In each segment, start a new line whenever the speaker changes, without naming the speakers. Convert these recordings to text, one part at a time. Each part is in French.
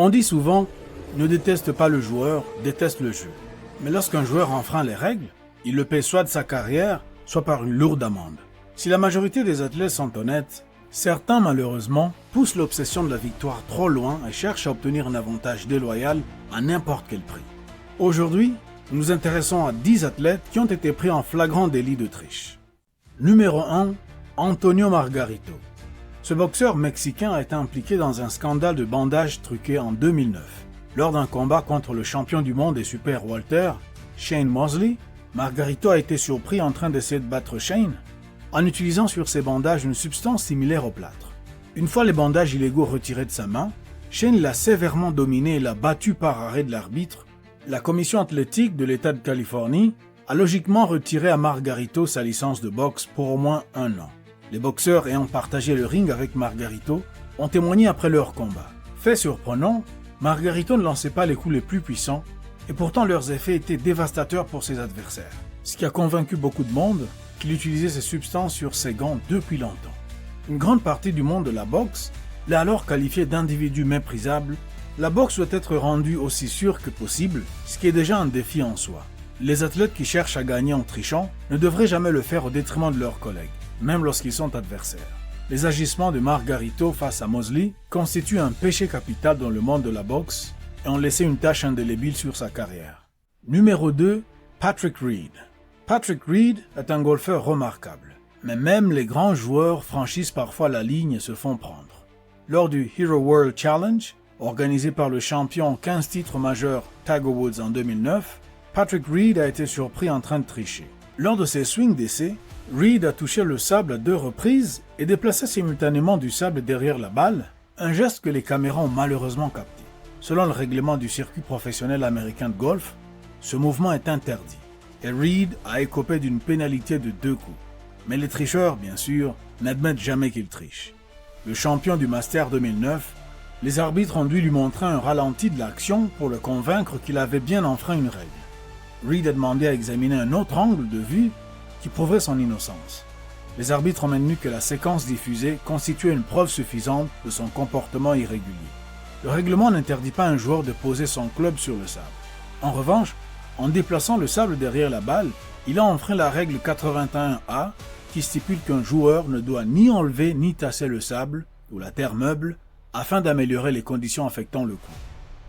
On dit souvent « ne déteste pas le joueur, déteste le jeu ». Mais lorsqu'un joueur enfreint les règles, il le paie soit de sa carrière, soit par une lourde amende. Si la majorité des athlètes sont honnêtes, certains malheureusement poussent l'obsession de la victoire trop loin et cherchent à obtenir un avantage déloyal à n'importe quel prix. Aujourd'hui, nous nous intéressons à 10 athlètes qui ont été pris en flagrant délit de triche. Numéro 1, Antonio Margarito. Ce boxeur mexicain a été impliqué dans un scandale de bandage truqué en 2009. Lors d'un combat contre le champion du monde et super welter, Shane Mosley, Margarito a été surpris en train d'essayer de battre Shane en utilisant sur ses bandages une substance similaire au plâtre. Une fois les bandages illégaux retirés de sa main, Shane l'a sévèrement dominé et l'a battu par arrêt de l'arbitre. La commission athlétique de l'État de Californie a logiquement retiré à Margarito sa licence de boxe pour au moins 1 an. Les boxeurs ayant partagé le ring avec Margarito ont témoigné après leur combat. Fait surprenant, Margarito ne lançait pas les coups les plus puissants et pourtant leurs effets étaient dévastateurs pour ses adversaires. Ce qui a convaincu beaucoup de monde qu'il utilisait ces substances sur ses gants depuis longtemps. Une grande partie du monde de la boxe l'a alors qualifié d'individu méprisable. La boxe doit être rendue aussi sûre que possible, ce qui est déjà un défi en soi. Les athlètes qui cherchent à gagner en trichant ne devraient jamais le faire au détriment de leurs collègues, même lorsqu'ils sont adversaires. Les agissements de Margarito face à Mosley constituent un péché capital dans le monde de la boxe et ont laissé une tache indélébile sur sa carrière. Numéro 2, Patrick Reed. Patrick Reed est un golfeur remarquable, mais même les grands joueurs franchissent parfois la ligne et se font prendre. Lors du Hero World Challenge, organisé par le champion en 15 titres majeurs Tiger Woods en 2009, Patrick Reed a été surpris en train de tricher. Lors de ses swings d'essai, Reed a touché le sable à 2 reprises et déplacé simultanément du sable derrière la balle, un geste que les caméras ont malheureusement capté. Selon le règlement du circuit professionnel américain de golf, ce mouvement est interdit et Reed a écopé d'une pénalité de 2 coups. Mais les tricheurs, bien sûr, n'admettent jamais qu'ils trichent. Le champion du Master 2009, les arbitres ont dû lui montrer un ralenti de l'action pour le convaincre qu'il avait bien enfreint une règle. Reed a demandé à examiner un autre angle de vue qui prouverait son innocence. Les arbitres ont maintenu que la séquence diffusée constituait une preuve suffisante de son comportement irrégulier. Le règlement n'interdit pas à un joueur de poser son club sur le sable. En revanche, en déplaçant le sable derrière la balle, il a enfreint la règle 81A qui stipule qu'un joueur ne doit ni enlever ni tasser le sable ou la terre meuble afin d'améliorer les conditions affectant le coup.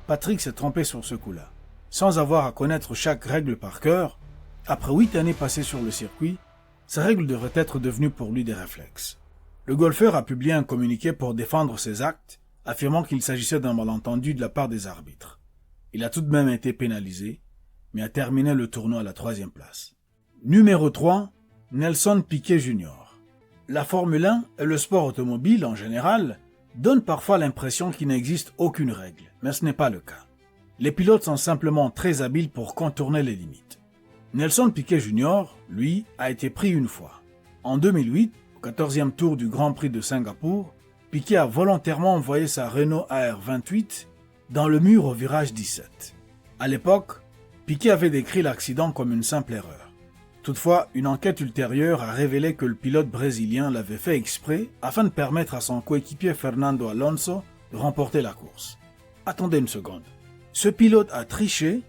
Patrick s'est trompé sur ce coup-là. Sans avoir à connaître chaque règle par cœur, après 8 années passées sur le circuit, ces règles devraient être devenues pour lui des réflexes. Le golfeur a publié un communiqué pour défendre ses actes, affirmant qu'il s'agissait d'un malentendu de la part des arbitres. Il a tout de même été pénalisé, mais a terminé le tournoi à la 3e place. Numéro 3, Nelson Piquet Jr. La Formule 1 et le sport automobile en général donnent parfois l'impression qu'il n'existe aucune règle, mais ce n'est pas le cas. Les pilotes sont simplement très habiles pour contourner les limites. Nelson Piquet Jr., lui, a été pris une fois. En 2008, au 14e tour du Grand Prix de Singapour, Piquet a volontairement envoyé sa Renault AR28 dans le mur au virage 17. À l'époque, Piquet avait décrit l'accident comme une simple erreur. Toutefois, une enquête ultérieure a révélé que le pilote brésilien l'avait fait exprès afin de permettre à son coéquipier Fernando Alonso de remporter la course. Attendez une seconde. Ce pilote a triché,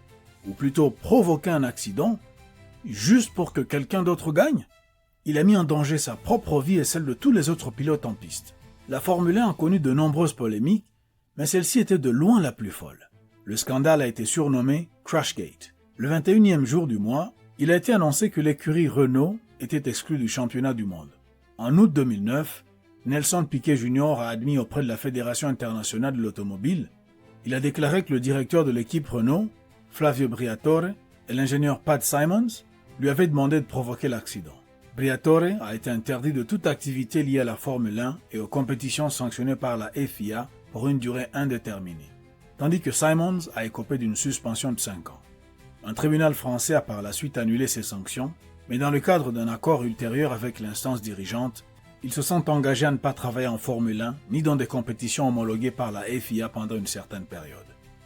ou plutôt provoqué un accident, juste pour que quelqu'un d'autre gagne? Il a mis en danger sa propre vie et celle de tous les autres pilotes en piste. La Formule 1 a connu de nombreuses polémiques, mais celle-ci était de loin la plus folle. Le scandale a été surnommé Crashgate. Le 21e jour du mois, il a été annoncé que l'écurie Renault était exclue du championnat du monde. En août 2009, Nelson Piquet Jr. a admis auprès de la Fédération internationale de l'automobile. Il a déclaré que le directeur de l'équipe Renault, Flavio Briatore, et l'ingénieur Pat Symonds lui avaient demandé de provoquer l'accident. Briatore a été interdit de toute activité liée à la Formule 1 et aux compétitions sanctionnées par la FIA pour une durée indéterminée, tandis que Symonds a écopé d'une suspension de 5 ans. Un tribunal français a par la suite annulé ces sanctions, mais dans le cadre d'un accord ultérieur avec l'instance dirigeante, ils se sont engagés à ne pas travailler en Formule 1 ni dans des compétitions homologuées par la FIA pendant une certaine période.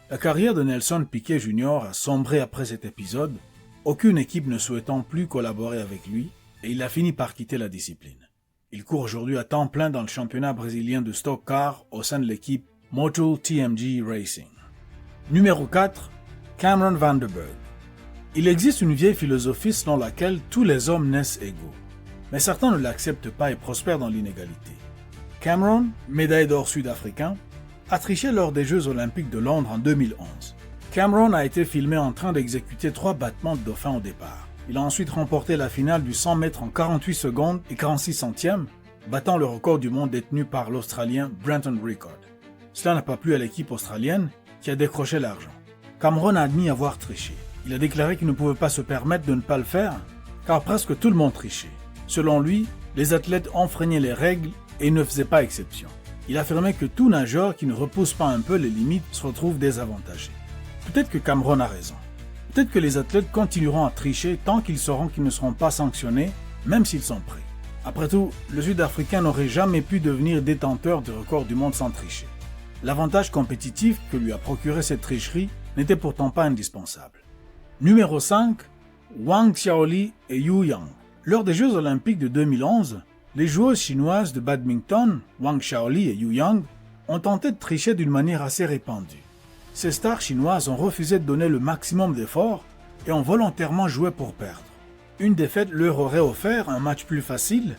La carrière de Nelson Piquet Jr. a sombré après cet épisode, aucune équipe ne souhaitant plus collaborer avec lui, et il a fini par quitter la discipline. Il court aujourd'hui à temps plein dans le championnat brésilien de stock car au sein de l'équipe Motul TMG Racing. Numéro 4. Cameron Vanderburg. Il existe une vieille philosophie selon laquelle tous les hommes naissent égaux, mais certains ne l'acceptent pas et prospèrent dans l'inégalité. Cameron, médaille d'or sud-africain, a triché lors des Jeux Olympiques de Londres en 2011. Cameron a été filmé en train d'exécuter 3 battements de dauphin au départ. Il a ensuite remporté la finale du 100 mètres en 48 secondes et 46 centièmes, battant le record du monde détenu par l'Australien Brenton Rickard. Cela n'a pas plu à l'équipe australienne qui a décroché l'argent. Cameron a admis avoir triché. Il a déclaré qu'il ne pouvait pas se permettre de ne pas le faire, car presque tout le monde trichait. Selon lui, les athlètes enfreignaient les règles et ne faisaient pas exception. Il affirmait que tout nageur qui ne repousse pas un peu les limites se retrouve désavantagé. Peut-être que Cameron a raison. Peut-être que les athlètes continueront à tricher tant qu'ils sauront qu'ils ne seront pas sanctionnés, même s'ils sont prêts. Après tout, le Sud-Africain n'aurait jamais pu devenir détenteur du record du monde sans tricher. L'avantage compétitif que lui a procuré cette tricherie n'était pourtant pas indispensable. Numéro 5. Wang Xiaoli et Yu Yang. Lors des Jeux Olympiques de 2011, les joueuses chinoises de badminton, Wang Xiaoli et Yu Yang, ont tenté de tricher d'une manière assez répandue. Ces stars chinoises ont refusé de donner le maximum d'efforts et ont volontairement joué pour perdre. Une défaite leur aurait offert un match plus facile.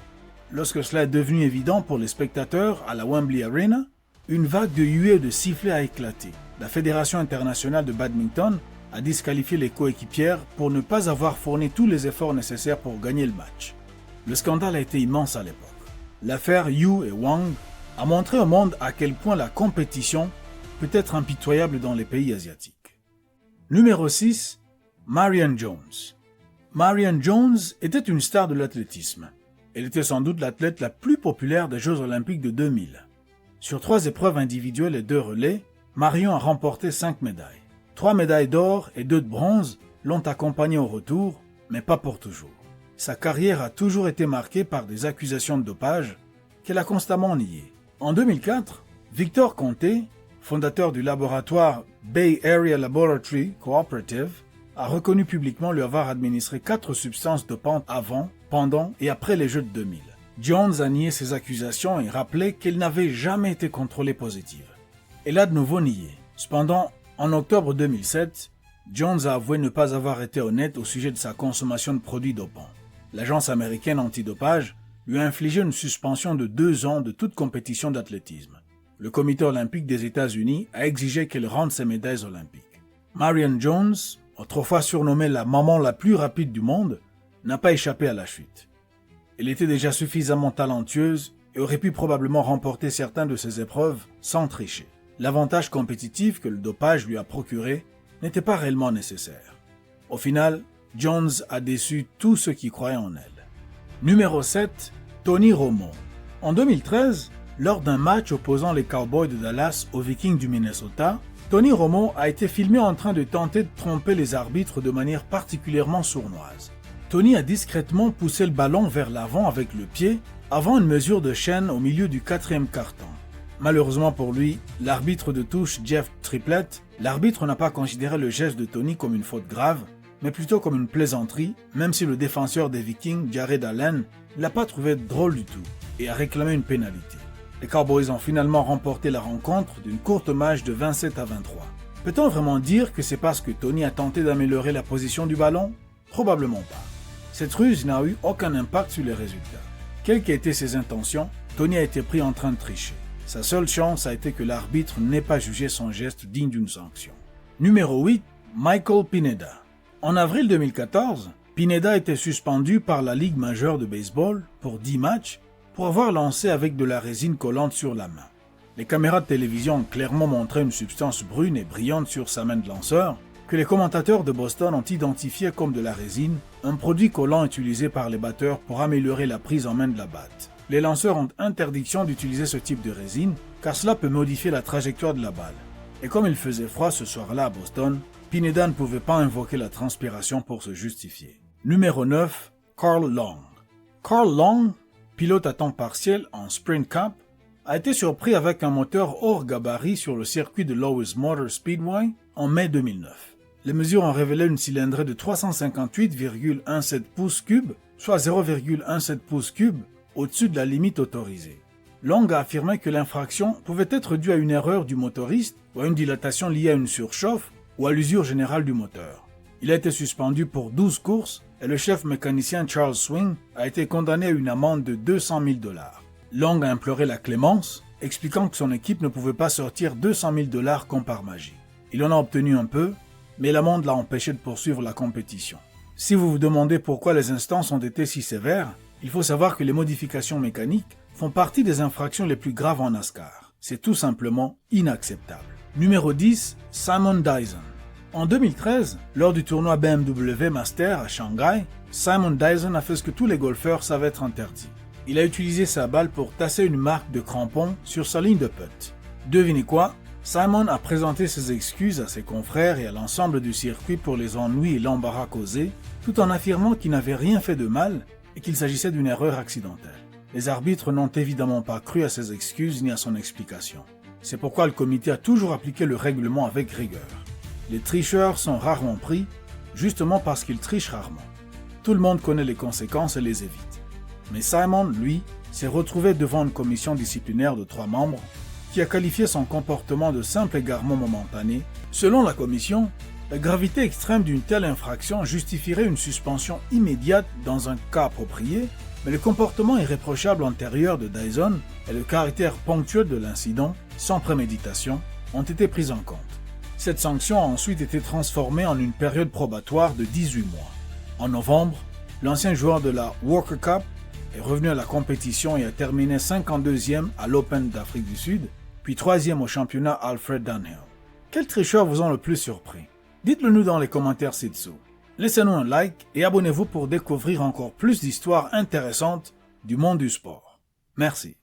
Lorsque cela est devenu évident pour les spectateurs à la Wembley Arena, une vague de huées et de sifflets a éclaté. La Fédération internationale de badminton a disqualifié les coéquipières pour ne pas avoir fourni tous les efforts nécessaires pour gagner le match. Le scandale a été immense à l'époque. L'affaire Yu et Wang a montré au monde à quel point la compétition peut être impitoyable dans les pays asiatiques. Numéro 6. Marion Jones. Marion Jones était une star de l'athlétisme. Elle était sans doute l'athlète la plus populaire des Jeux Olympiques de 2000. Sur 3 épreuves individuelles et 2 relais, Marion a remporté 5 médailles. 3 médailles d'or et 2 de bronze l'ont accompagnée au retour, mais pas pour toujours. Sa carrière a toujours été marquée par des accusations de dopage qu'elle a constamment niées. En 2004, Victor Conté, fondateur du laboratoire Bay Area Laboratory Cooperative, a reconnu publiquement lui avoir administré 4 substances dopantes avant, pendant et après les Jeux de 2000. Jones a nié ces accusations et rappelé qu'elle n'avait jamais été contrôlée positive. Elle a de nouveau nié. Cependant, en octobre 2007, Jones a avoué ne pas avoir été honnête au sujet de sa consommation de produits dopants. L'agence américaine antidopage lui a infligé une suspension de 2 ans de toute compétition d'athlétisme. Le comité olympique des États-Unis a exigé qu'elle rende ses médailles olympiques. Marion Jones, autrefois surnommée la maman la plus rapide du monde, n'a pas échappé à la chute. Elle était déjà suffisamment talentueuse et aurait pu probablement remporter certaines de ses épreuves sans tricher. L'avantage compétitif que le dopage lui a procuré n'était pas réellement nécessaire. Au final, Jones a déçu tous ceux qui croyaient en elle. Numéro 7. Tony Romo. En 2013, lors d'un match opposant les Cowboys de Dallas aux Vikings du Minnesota, Tony Romo a été filmé en train de tenter de tromper les arbitres de manière particulièrement sournoise. Tony a discrètement poussé le ballon vers l'avant avec le pied avant une mesure de chaîne au milieu du 4e quart-temps. Malheureusement pour lui, l'arbitre de touche Jeff Triplett, l'arbitre n'a pas considéré le geste de Tony comme une faute grave, mais plutôt comme une plaisanterie, même si le défenseur des Vikings, Jared Allen, ne l'a pas trouvé drôle du tout et a réclamé une pénalité. Les Cowboys ont finalement remporté la rencontre d'une courte marge de 27 à 23. Peut-on vraiment dire que c'est parce que Tony a tenté d'améliorer la position du ballon? Probablement pas. Cette ruse n'a eu aucun impact sur les résultats. Quelles qu'aient été ses intentions, Tony a été pris en train de tricher. Sa seule chance a été que l'arbitre n'ait pas jugé son geste digne d'une sanction. Numéro 8. Michael Pineda. En avril 2014, Pineda était suspendu par la Ligue majeure de baseball pour 10 matchs pour avoir lancé avec de la résine collante sur la main. Les caméras de télévision ont clairement montré une substance brune et brillante sur sa main de lanceur, que les commentateurs de Boston ont identifié comme de la résine, un produit collant utilisé par les batteurs pour améliorer la prise en main de la batte. Les lanceurs ont interdiction d'utiliser ce type de résine, car cela peut modifier la trajectoire de la balle. Et comme il faisait froid ce soir-là à Boston, Pineda ne pouvait pas invoquer la transpiration pour se justifier. Numéro 9. Carl Long. Carl Long, pilote à temps partiel en Sprint Cup, a été surpris avec un moteur hors gabarit sur le circuit de Lowes Motor Speedway en mai 2009. Les mesures ont révélé une cylindrée de 358,17 pouces cubes, soit 0,17 pouces cubes, au-dessus de la limite autorisée. Long a affirmé que l'infraction pouvait être due à une erreur du motoriste ou à une dilatation liée à une surchauffe ou à l'usure générale du moteur. Il a été suspendu pour 12 courses et le chef mécanicien Charles Swing a été condamné à une amende de 200 000 $. Long a imploré la clémence, expliquant que son équipe ne pouvait pas sortir 200 000 $ comme par magie. Il en a obtenu un peu, mais l'amende l'a empêché de poursuivre la compétition. Si vous vous demandez pourquoi les instances ont été si sévères, il faut savoir que les modifications mécaniques font partie des infractions les plus graves en NASCAR. C'est tout simplement inacceptable. Numéro 10, Simon Dyson. En 2013, lors du tournoi BMW Master à Shanghai, Simon Dyson a fait ce que tous les golfeurs savent être interdit. Il a utilisé sa balle pour tasser une marque de crampon sur sa ligne de putt. Devinez quoi? Simon a présenté ses excuses à ses confrères et à l'ensemble du circuit pour les ennuis et l'embarras causés, tout en affirmant qu'il n'avait rien fait de mal et qu'il s'agissait d'une erreur accidentelle. Les arbitres n'ont évidemment pas cru à ses excuses ni à son explication. C'est pourquoi le comité a toujours appliqué le règlement avec rigueur. Les tricheurs sont rarement pris, justement parce qu'ils trichent rarement. Tout le monde connaît les conséquences et les évite. Mais Simon, lui, s'est retrouvé devant une commission disciplinaire de 3 membres qui a qualifié son comportement de simple égarement momentané. Selon la commission, la gravité extrême d'une telle infraction justifierait une suspension immédiate dans un cas approprié, mais le comportement irréprochable antérieur de Dyson et le caractère ponctuel de l'incident, sans préméditation, ont été pris en compte. Cette sanction a ensuite été transformée en une période probatoire de 18 mois. En novembre, l'ancien joueur de la Walker Cup est revenu à la compétition et a terminé 52e à l'Open d'Afrique du Sud, puis 3e au championnat Alfred Dunhill. Quels tricheurs vous ont le plus surpris? Dites-le nous dans les commentaires ci-dessous. Laissez-nous un like et abonnez-vous pour découvrir encore plus d'histoires intéressantes du monde du sport. Merci.